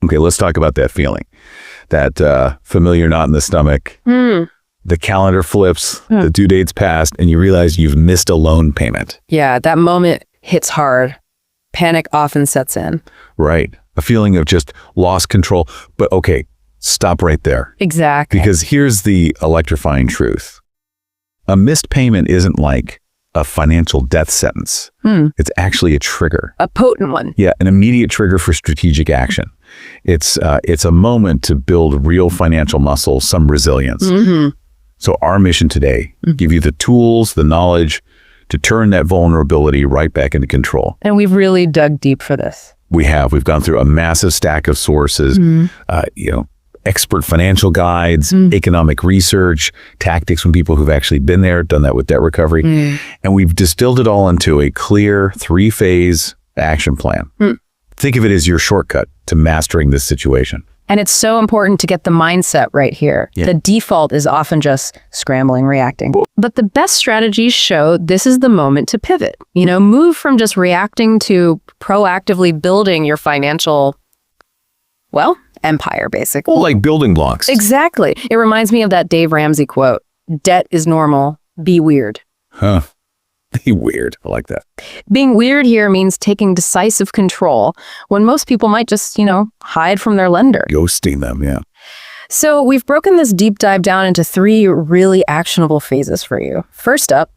Okay, let's talk about that feeling. That familiar knot in the stomach. The calendar flips, the due date's passed, and you realize you've missed a loan payment. Yeah, that moment hits hard. Panic often sets in. Right. A feeling of just lost control. But okay, stop right there. Exactly. Because here's the electrifying truth. A missed payment isn't like a financial death sentence. It's actually a trigger. A potent one. Yeah, an immediate trigger for strategic action. It's a moment to build real financial muscle, some resilience. So our mission today, give you the tools, the knowledge to turn that vulnerability right back into control. And we've really dug deep for this. We've gone through a massive stack of sources, expert financial guides, economic research, tactics from people who've actually been there, done that with debt recovery. And we've distilled it all into a clear 3-phase action plan. Think of it as your shortcut to mastering this situation. And it's so important to get the mindset right here. The default is often just scrambling, reacting. But the best strategies show this is the moment to pivot. Move from just reacting to proactively building your financial, empire, basically. Well, like building blocks. Exactly. It reminds me of that Dave Ramsey quote, "Debt is normal, be weird." Huh. Be weird. I like that. Being weird here means taking decisive control when most people might just, hide from their lender. Ghosting them, yeah. So we've broken this deep dive down into 3 really actionable phases for you. First up,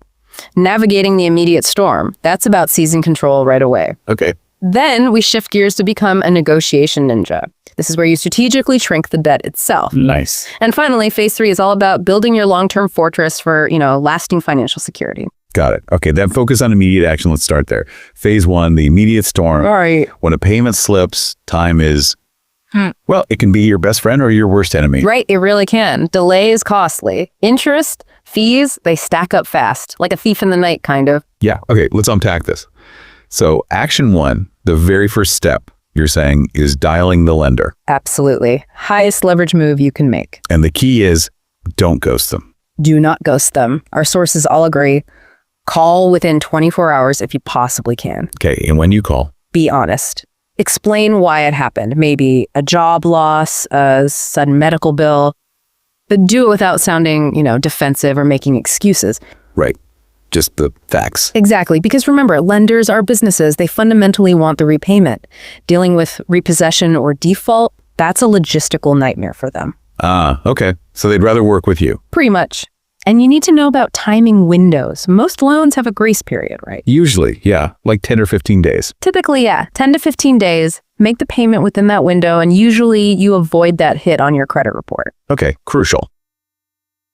navigating the immediate storm. That's about seizing control right away. Okay. Then we shift gears to become a negotiation ninja. This is where you strategically shrink the debt itself. Nice. And finally, phase 3 is all about building your long-term fortress for, lasting financial security. Got it. Okay, then focus on immediate action. Let's start there. Phase 1, the immediate storm. All right. When a payment slips, time is, it can be your best friend or your worst enemy. Right, it really can. Delay is costly. Interest, fees, they stack up fast, like a thief in the night, kind of. Yeah, okay, let's unpack this. So action 1, the very first step, you're saying, is dialing the lender. Absolutely. Highest leverage move you can make. And the key is, don't ghost them. Do not ghost them. Our sources all agree. Call within 24 hours if you possibly can. Okay, and when you call? Be honest. Explain why it happened. Maybe a job loss, a sudden medical bill, but do it without sounding, defensive or making excuses. Right. Just the facts. Exactly. Because remember, lenders are businesses. They fundamentally want the repayment. Dealing with repossession or default, that's a logistical nightmare for them. Okay. So they'd rather work with you. Pretty much. And you need to know about timing windows. Most loans have a grace period, right? Usually, yeah, like 10 or 15 days. Typically, yeah, 10 to 15 days. Make the payment within that window, and usually you avoid that hit on your credit report. Okay, crucial.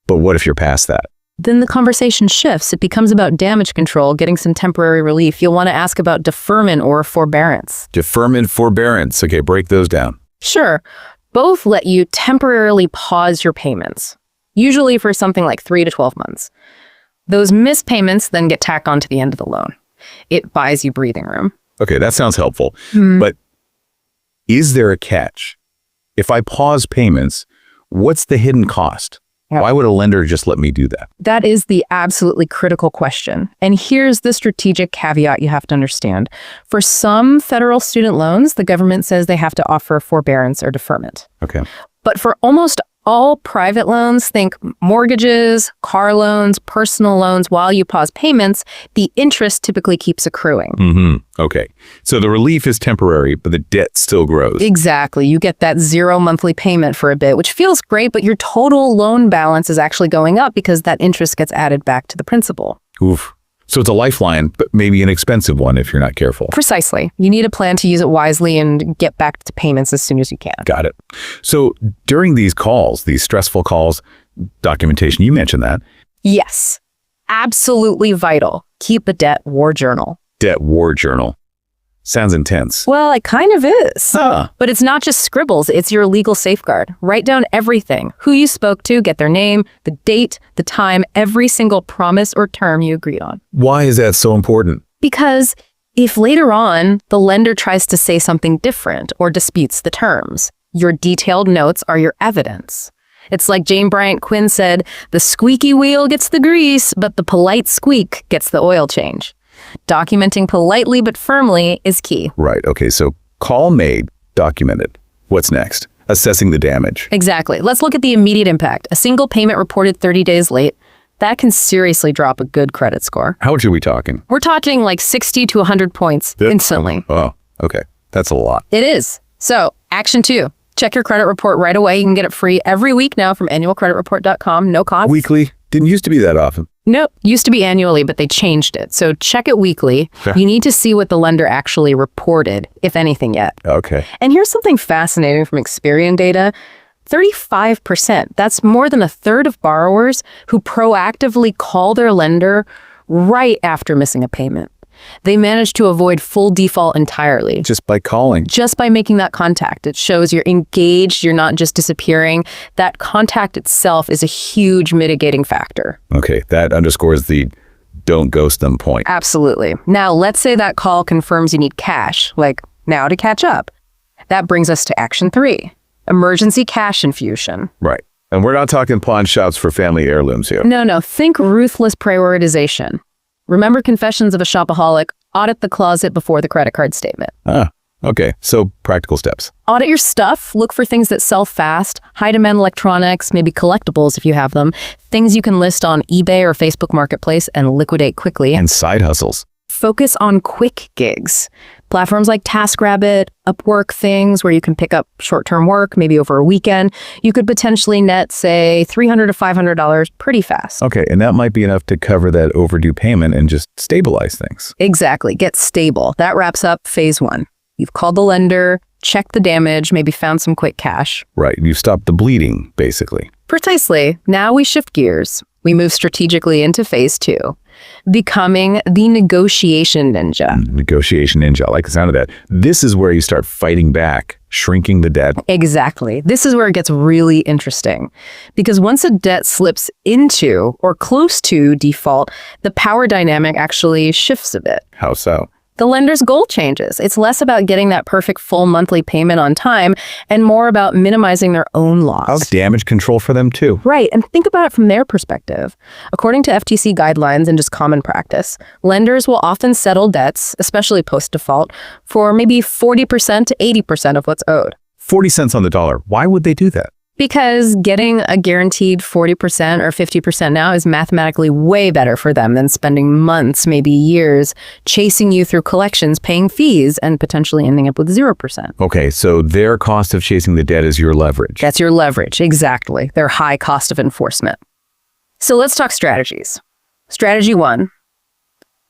But what if you're past that? Then the conversation shifts. It becomes about damage control, getting some temporary relief. You'll want to ask about deferment or forbearance. Deferment, forbearance. Okay, break those down. Sure. Both let you temporarily pause your payments, usually for something like 3 to 12 months. Those missed payments then get tacked onto the end of the loan. It buys you breathing room. Okay, that sounds helpful. But is there a catch? If I pause payments, what's the hidden cost? Yep. Why would a lender just let me do that? That is the absolutely critical question. And here's the strategic caveat you have to understand. For some federal student loans, the government says they have to offer forbearance or deferment. Okay. But for almost all private loans, think mortgages, car loans, personal loans, while you pause payments, the interest typically keeps accruing. Okay. So the relief is temporary, but the debt still grows. Exactly. You get that 0 monthly payment for a bit, which feels great, but your total loan balance is actually going up because that interest gets added back to the principal. Oof. So it's a lifeline, but maybe an expensive one if you're not careful. Precisely. You need a plan to use it wisely and get back to payments as soon as you can. Got it. So during these calls, these stressful calls, documentation, you mentioned that. Yes. Absolutely vital. Keep a debt war journal. Debt war journal. Sounds intense. Well, it kind of is. But it's not just scribbles. It's your legal safeguard. Write down everything. Who you spoke to, get their name, the date, the time, every single promise or term you agreed on. Why is that so important? Because if later on the lender tries to say something different or disputes the terms, your detailed notes are your evidence. It's like Jane Bryant Quinn said, the squeaky wheel gets the grease, but the polite squeak gets the oil change. Documenting politely but firmly is key. Right. Okay. So call made, documented. What's next? Assessing the damage. Exactly. Let's look at the immediate impact. A single payment reported 30 days late, that can seriously drop a good credit score. How much are we talking? We're talking like 60 to 100 points instantly. Oh, okay. That's a lot. It is. So, action 2. Check your credit report right away. You can get it free every week now from annualcreditreport.com. No cost. Weekly? Didn't used to be that often. Nope. Used to be annually, but they changed it. So check it weekly. You need to see what the lender actually reported, if anything yet. Okay. And here's something fascinating from Experian data. 35%. That's more than a third of borrowers who proactively call their lender right after missing a payment. They manage to avoid full default entirely. Just by calling. Just by making that contact. It shows you're engaged, you're not just disappearing. That contact itself is a huge mitigating factor. Okay, that underscores the don't ghost them point. Absolutely. Now, let's say that call confirms you need cash, like now to catch up. That brings us to action 3. Emergency cash infusion. Right. And we're not talking pawn shops for family heirlooms here. No. Think ruthless prioritization. Remember Confessions of a Shopaholic? Audit the closet before the credit card statement. Okay. So practical steps. Audit your stuff. Look for things that sell fast. High-demand electronics, maybe collectibles if you have them. Things you can list on eBay or Facebook Marketplace and liquidate quickly. And side hustles. Focus on quick gigs. Platforms like TaskRabbit, Upwork, things where you can pick up short-term work, maybe over a weekend. You could potentially net, say, $300 to $500 pretty fast. Okay, and that might be enough to cover that overdue payment and just stabilize things. Exactly. Get stable. That wraps up phase 1. You've called the lender, checked the damage, maybe found some quick cash. Right. You've stopped the bleeding, basically. Precisely. Now we shift gears. We move strategically into phase 2. Becoming the negotiation ninja. Negotiation ninja. I like the sound of that. This is where you start fighting back, shrinking the debt. Exactly. This is where it gets really interesting. Because once a debt slips into or close to default, the power dynamic actually shifts a bit. How so? The lender's goal changes. It's less about getting that perfect full monthly payment on time and more about minimizing their own loss. How's damage control for them too? Right, and think about it from their perspective. According to FTC guidelines and just common practice, lenders will often settle debts, especially post-default, for maybe 40% to 80% of what's owed. 40 cents on the dollar. Why would they do that? Because getting a guaranteed 40% or 50% now is mathematically way better for them than spending months, maybe years, chasing you through collections, paying fees, and potentially ending up with 0%. Okay, so their cost of chasing the debt is your leverage. That's your leverage, exactly. Their high cost of enforcement. So let's talk strategies. Strategy 1,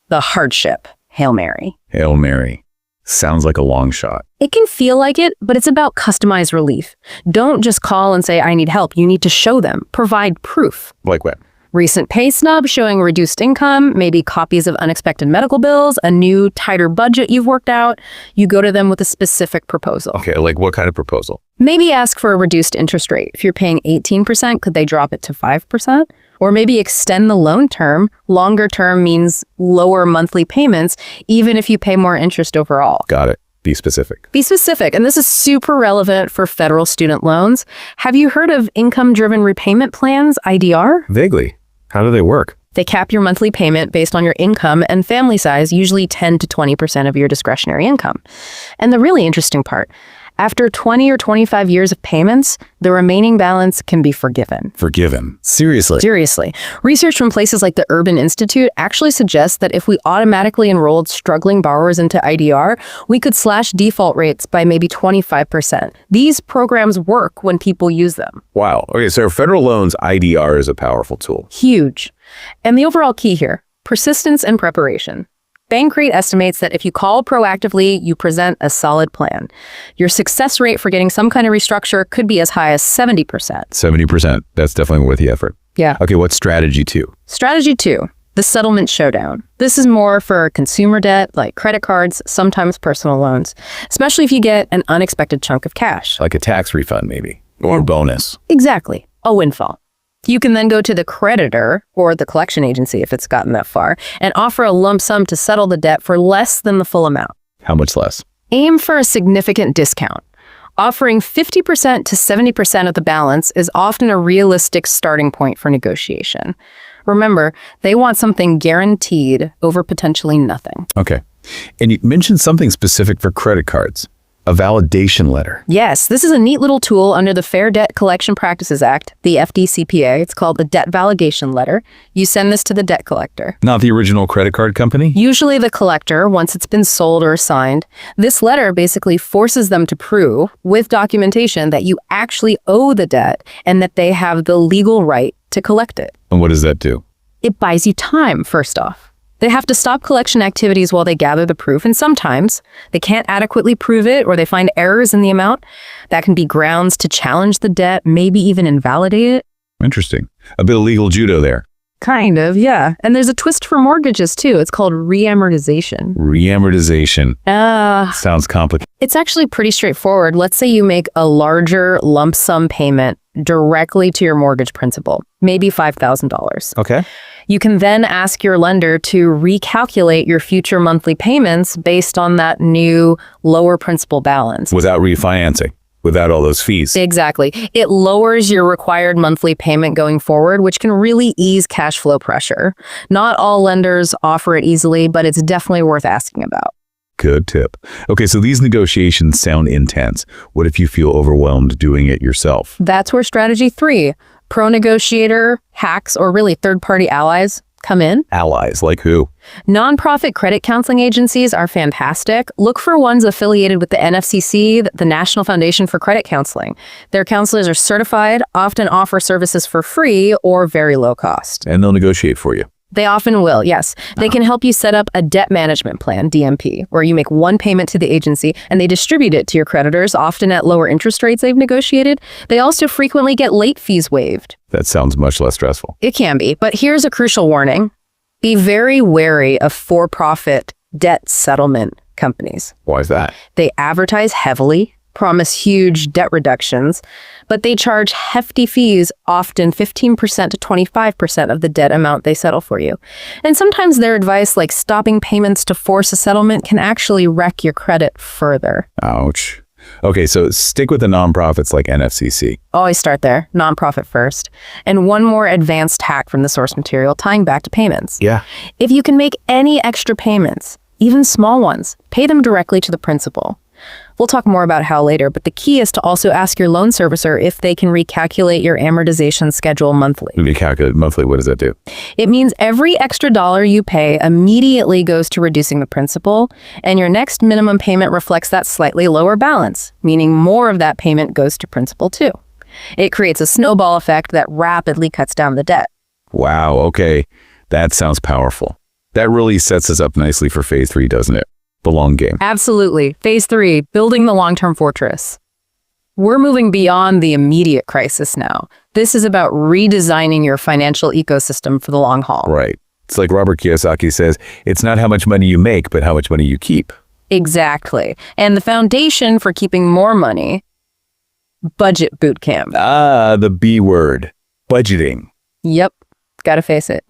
the hardship Hail Mary. Hail Mary. Sounds like a long shot. It can feel like it, but it's about customized relief. Don't just call and say, I need help. You need to show them. Provide proof. Like what? Recent pay stub showing reduced income, maybe copies of unexpected medical bills, a new, tighter budget you've worked out. You go to them with a specific proposal. Okay, like what kind of proposal? Maybe ask for a reduced interest rate. If you're paying 18%, could they drop it to 5%? Or maybe extend the loan term. Longer term means lower monthly payments, even if you pay more interest overall. Got it. Be specific. Be specific. And this is super relevant for federal student loans. Have you heard of income-driven repayment plans, IDR? Vaguely. How do they work? They cap your monthly payment based on your income and family size, usually 10 to 20% of your discretionary income. And the really interesting part, after 20 or 25 years of payments, the remaining balance can be forgiven. Forgiven. Seriously? Seriously. Research from places like the Urban Institute actually suggests that if we automatically enrolled struggling borrowers into IDR, we could slash default rates by maybe 25%. These programs work when people use them. Wow. Okay, so federal loans, IDR is a powerful tool. Huge. And the overall key here, persistence and preparation. Bankrate estimates that if you call proactively, you present a solid plan. Your success rate for getting some kind of restructure could be as high as 70%. 70%. That's definitely worth the effort. Yeah. Okay, what's strategy 2? Strategy 2, the settlement showdown. This is more for consumer debt, like credit cards, sometimes personal loans, especially if you get an unexpected chunk of cash. Like a tax refund, maybe. Or a bonus. Exactly. A windfall. You can then go to the creditor or the collection agency if it's gotten that far and offer a lump sum to settle the debt for less than the full amount. How much less? Aim for a significant discount. Offering 50% to 70% of the balance is often a realistic starting point for negotiation. Remember, they want something guaranteed over potentially nothing. Okay. And you mentioned something specific for credit cards. A validation letter. Yes, this is a neat little tool under the Fair Debt Collection Practices Act, the FDCPA. It's called a debt validation letter. You send this to the debt collector. Not the original credit card company? Usually the collector, once it's been sold or assigned. This letter basically forces them to prove, with documentation, that you actually owe the debt and that they have the legal right to collect it. And what does that do? It buys you time, first off. They have to stop collection activities while they gather the proof, and sometimes they can't adequately prove it or they find errors in the amount. That can be grounds to challenge the debt, maybe even invalidate it. Interesting. A bit of legal judo there. Kind of, yeah. And there's a twist for mortgages, too. It's called reamortization. Reamortization. Sounds complicated. It's actually pretty straightforward. Let's say you make a larger lump sum payment directly to your mortgage principal, maybe $5,000. Okay. You can then ask your lender to recalculate your future monthly payments based on that new lower principal balance. Without refinancing, without all those fees. Exactly. It lowers your required monthly payment going forward, which can really ease cash flow pressure. Not all lenders offer it easily, but it's definitely worth asking about. Good tip. Okay, so these negotiations sound intense. What if you feel overwhelmed doing it yourself? That's where strategy 3, pro-negotiator, hacks, or really third-party allies come in. Allies, like who? Nonprofit credit counseling agencies are fantastic. Look for ones affiliated with the NFCC, the National Foundation for Credit Counseling. Their counselors are certified, often offer services for free or very low cost. And they'll negotiate for you. They often will, yes. They can help you set up a debt management plan, DMP, where you make one payment to the agency and they distribute it to your creditors, often at lower interest rates they've negotiated. They also frequently get late fees waived. That sounds much less stressful. It can be, but here's a crucial warning. Be very wary of for-profit debt settlement companies. Why is that? They advertise heavily, promise huge debt reductions, but they charge hefty fees, often 15% to 25% of the debt amount they settle for you. And sometimes their advice, like stopping payments to force a settlement, can actually wreck your credit further. Ouch. Okay, so stick with the nonprofits like NFCC. Always start there, nonprofit first. And one more advanced hack from the source material, tying back to payments. Yeah. If you can make any extra payments, even small ones, pay them directly to the principal. We'll talk more about how later, but the key is to also ask your loan servicer if they can recalculate your amortization schedule monthly. Recalculate monthly, what does that do? It means every extra dollar you pay immediately goes to reducing the principal, and your next minimum payment reflects that slightly lower balance, meaning more of that payment goes to principal too. It creates a snowball effect that rapidly cuts down the debt. Wow, okay. That sounds powerful. That really sets us up nicely for phase 3, doesn't it? The long game. Absolutely. Phase 3, building the long-term fortress. We're moving beyond the immediate crisis now. This is about redesigning your financial ecosystem for the long haul. Right. It's like Robert Kiyosaki says, it's not how much money you make, but how much money you keep. Exactly. And the foundation for keeping more money, budget boot camp. Ah, the B word, budgeting. Yep. Gotta face it.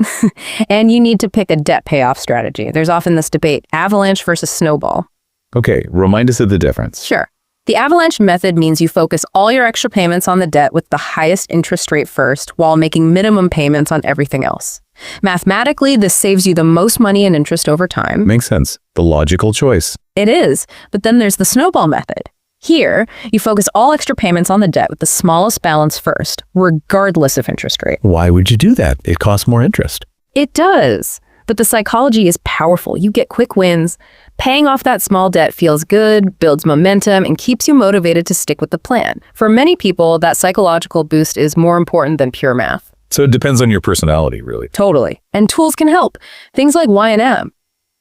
And you need to pick a debt payoff strategy. There's often this debate, Avalanche versus Snowball. Okay, remind us of the difference. Sure. The Avalanche method means you focus all your extra payments on the debt with the highest interest rate first, while making minimum payments on everything else. Mathematically, this saves you the most money and interest over time. Makes sense. The logical choice. It is. But then there's the Snowball method. Here, you focus all extra payments on the debt with the smallest balance first, regardless of interest rate. Why would you do that? It costs more interest. It does. But the psychology is powerful. You get quick wins. Paying off that small debt feels good, builds momentum, and keeps you motivated to stick with the plan. For many people, that psychological boost is more important than pure math. So it depends on your personality, really. Totally. And tools can help. Things like Y&M.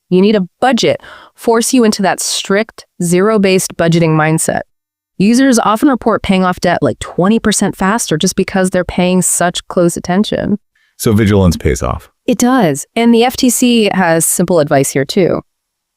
You need a budget, force you into that strict, zero-based budgeting mindset. Users often report paying off debt like 20% faster just because they're paying such close attention. So vigilance pays off. It does. And the FTC has simple advice here too.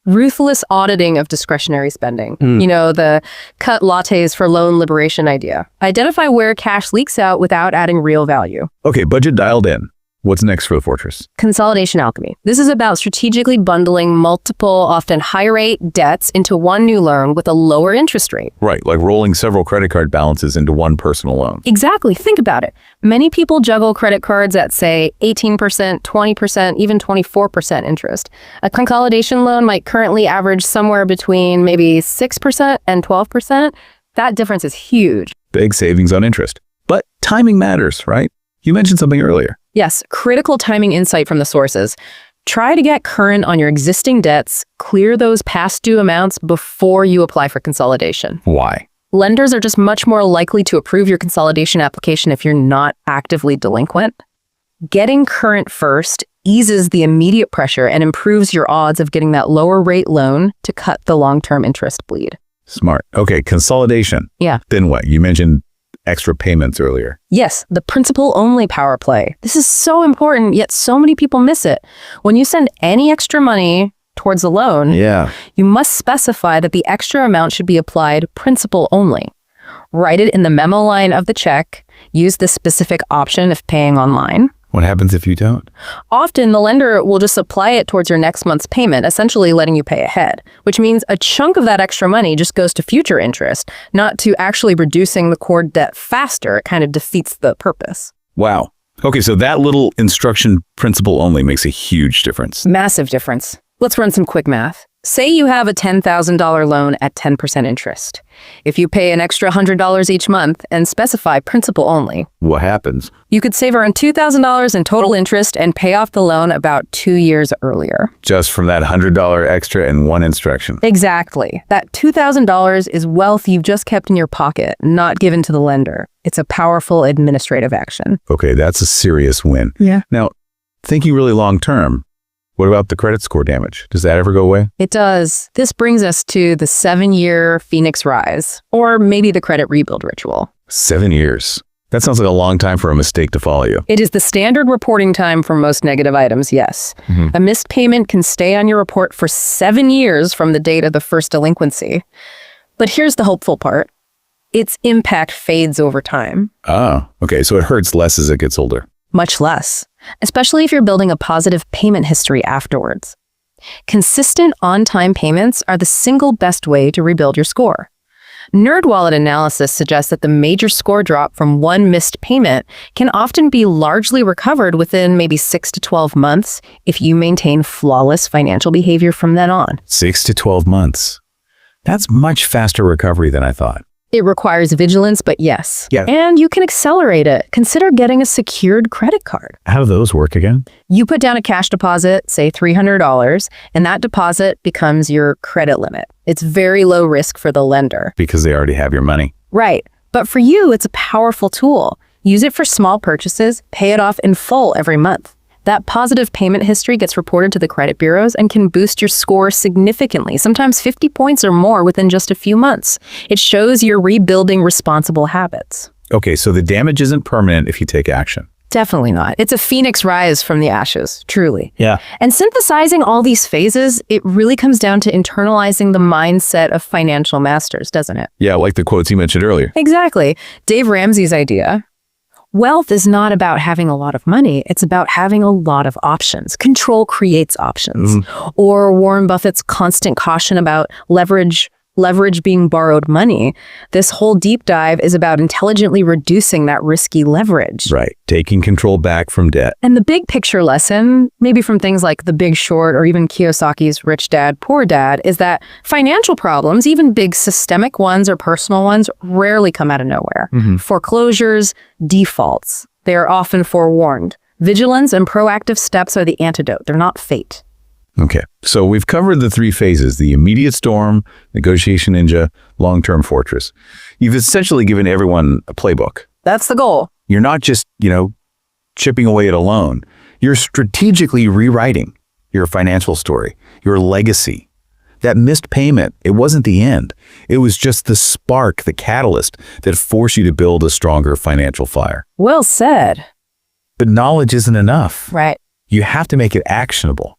Ruthless auditing of discretionary spending. You know, the cut lattes for loan liberation idea. Identify where cash leaks out without adding real value. Okay, budget dialed in. What's next for the fortress? Consolidation alchemy. This is about strategically bundling multiple, often high-rate debts into one new loan with a lower interest rate. Right, like rolling several credit card balances into one personal loan. Exactly. Think about it. Many people juggle credit cards at, say, 18%, 20%, even 24% interest. A consolidation loan might currently average somewhere between maybe 6% and 12%. That difference is huge. Big savings on interest. But timing matters, right? You mentioned something earlier. Yes, critical timing insight from the sources. Try to get current on your existing debts, clear those past due amounts before you apply for consolidation. Why? Lenders are just much more likely to approve your consolidation application if you're not actively delinquent. Getting current first eases the immediate pressure and improves your odds of getting that lower rate loan to cut the long-term interest bleed. Smart. Okay, consolidation. Yeah. Then what? You mentioned extra payments earlier. Yes, the principal-only power play. This is so important, yet so many people miss it. When you send any extra money towards a loan, you must specify that the extra amount should be applied principal only. Write it in the memo line of the check. Use the specific option if paying online. What happens if you don't? Often, the lender will just apply it towards your next month's payment, essentially letting you pay ahead, which means a chunk of that extra money just goes to future interest, not to actually reducing the core debt faster. It kind of defeats the purpose. Wow. Okay, so that little instruction principle only makes a huge difference. Massive difference. Let's run some quick math. Say you have a $10,000 loan at 10% interest. If you pay an extra $100 each month and specify principal only, what happens? You could save around $2,000 in total interest and pay off the loan about 2 years earlier. Just from that $100 extra in one instruction. Exactly. That $2,000 is wealth you've just kept in your pocket, not given to the lender. It's a powerful administrative action. Okay, that's a serious win. Yeah. Now, thinking really long term, what about the credit score damage? Does that ever go away? It does. This brings us to the 7-year Phoenix Rise, or maybe the credit rebuild ritual. 7 years. That sounds like a long time for a mistake to follow you. It is the standard reporting time for most negative items, yes. A missed payment can stay on your report for 7 years from the date of the first delinquency. But here's the hopeful part. Its impact fades over time. Oh, okay. So it hurts less as it gets older. Much less, especially if you're building a positive payment history afterwards. Consistent on-time payments are the single best way to rebuild your score. NerdWallet analysis suggests that the major score drop from one missed payment can often be largely recovered within maybe 6 to 12 months if you maintain flawless financial behavior from then on. 6 to 12 months. That's much faster recovery than I thought. It requires vigilance, but yes. Yeah. And you can accelerate it. Consider getting a secured credit card. How do those work again? You put down a cash deposit, say $300, and that deposit becomes your credit limit. It's very low risk for the lender. Because they already have your money. Right. But for you, it's a powerful tool. Use it for small purchases, pay it off in full every month. That positive payment history gets reported to the credit bureaus and can boost your score significantly, sometimes 50 points or more within just a few months. It shows you're rebuilding responsible habits. Okay, so the damage isn't permanent if you take action. Definitely not. It's a phoenix rise from the ashes, truly. Yeah. And synthesizing all these phases, it really comes down to internalizing the mindset of financial masters, doesn't it? Yeah, like the quotes you mentioned earlier. Exactly. Dave Ramsey's idea. Wealth is not about having a lot of money. It's about having a lot of options. Control creates options. Or Warren Buffett's constant caution about leverage being borrowed money. This whole deep dive is about intelligently reducing that risky leverage. Right. Taking control back from debt. And the big picture lesson, maybe from things like The Big Short or even Kiyosaki's Rich Dad, Poor Dad, is that financial problems, even big systemic ones or personal ones, rarely come out of nowhere. Foreclosures, defaults, they are often forewarned. Vigilance and proactive steps are the antidote. They're not fate. Okay, so we've covered the 3 phases, the immediate storm, negotiation ninja, long-term fortress. You've essentially given everyone a playbook. That's the goal. You're not just, chipping away at a loan. You're strategically rewriting your financial story, your legacy. That missed payment, it wasn't the end. It was just the spark, the catalyst that forced you to build a stronger financial fire. Well said. But knowledge isn't enough. Right. You have to make it actionable.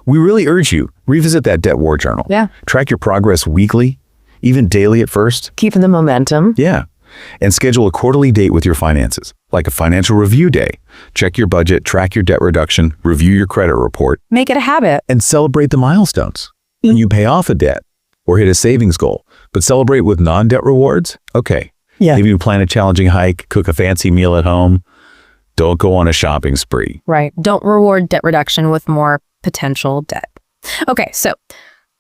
We really urge you, revisit that debt war journal. Yeah. Track your progress weekly, even daily at first. Keeping the momentum. Yeah. And schedule a quarterly date with your finances, like a financial review day. Check your budget, track your debt reduction, review your credit report, Make it a habit. and celebrate the milestones. When you pay off a debt or hit a savings goal, but celebrate with non-debt rewards? Okay. Yeah. Maybe you plan a challenging hike, cook a fancy meal at home. Don't go on a shopping spree. Right. Don't reward debt reduction with more potential debt. Okay, so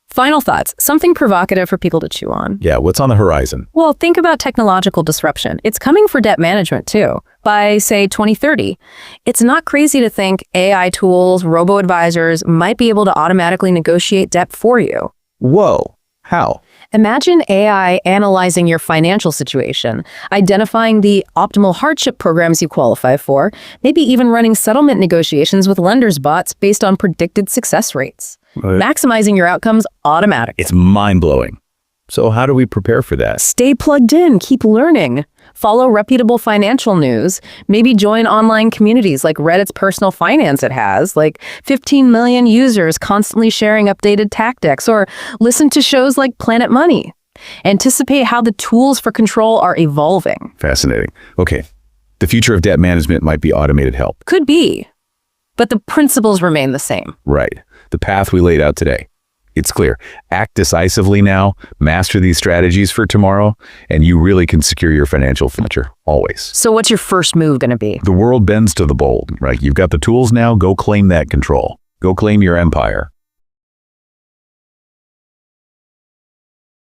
final thoughts. Something provocative for people to chew on. Yeah, what's on the horizon? Well, think about technological disruption. It's coming for debt management too. By, say, 2030, it's not crazy to think AI tools, robo-advisors might be able to automatically negotiate debt for you. Whoa. How? Imagine AI analyzing your financial situation, identifying the optimal hardship programs you qualify for, maybe even running settlement negotiations with lenders' bots based on predicted success rates, maximizing your outcomes automatically. It's mind-blowing. So how do we prepare for that? Stay plugged in, keep learning, follow reputable financial news, maybe join online communities like Reddit's personal finance. It has like 15 million users constantly sharing updated tactics, or listen to shows like Planet Money. Anticipate how the tools for control are evolving. Fascinating. Okay. The future of debt management might be automated help. Could be, but the principles remain the same. Right. The path we laid out today. It's clear. Act decisively now, master these strategies for tomorrow, and you really can secure your financial future, always. So what's your first move going to be? The world bends to the bold, right? You've got the tools now, go claim that control. Go claim your empire.